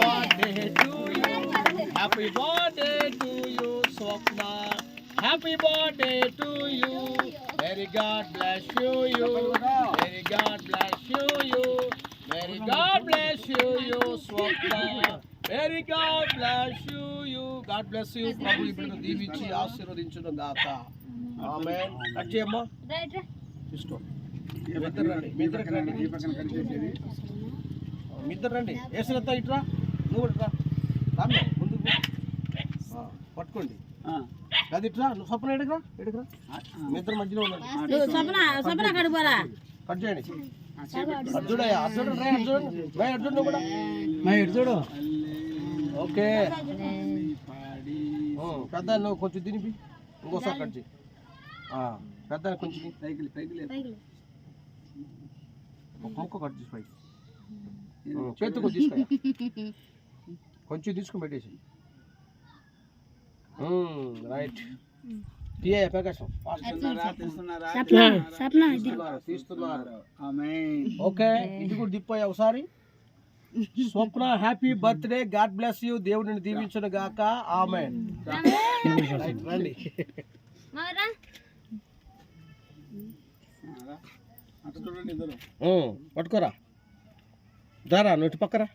birthday to you. Happy birthday to you, Swapna. Happy birthday to you. May God bless you. May God bless you. May God bless you, Swapna. May God bless you. God bless you. ప్రభు ఇప్పుడు దీవించి ఆశీర్వదించును గాక. ఆమేన్. Cut చేయమ్మా. తీసుకో. మీద్దరు రండి. వేసినంత ఇట్రా. నువ్వు ఇట్రా. రామ్మ ముందుకు పట్టుకోండి. అది ఇట్రా. నువ్వు స్వప్న ఎడుగురా. మీ ఇద్దరు మధ్యలో ఉండండి. కట్ చేయండి. అర్జుడు కూడా చూడు. ఓకే పెద్ద నువ్వు కొంచెం తినిపి. ఇంకోసారి కట్ చేయి. పెద్ద కొంచెం ఒక ముక్క కట్ చేసి పైకి చేతికి తీసుకో. కొంచెం తీసుకుని పెట్టేసి. రైట్. ప్రకాశం తీస్తున్నారు. ఓకే ఇది కూడా దిప్పోయా ఒకసారి. Swapna happy birthday. God bless you. దేవుడిని దీవించును గాక. ఆమేన్. రండి. పట్టుకోరా దారా నువ్వు పక్కరా.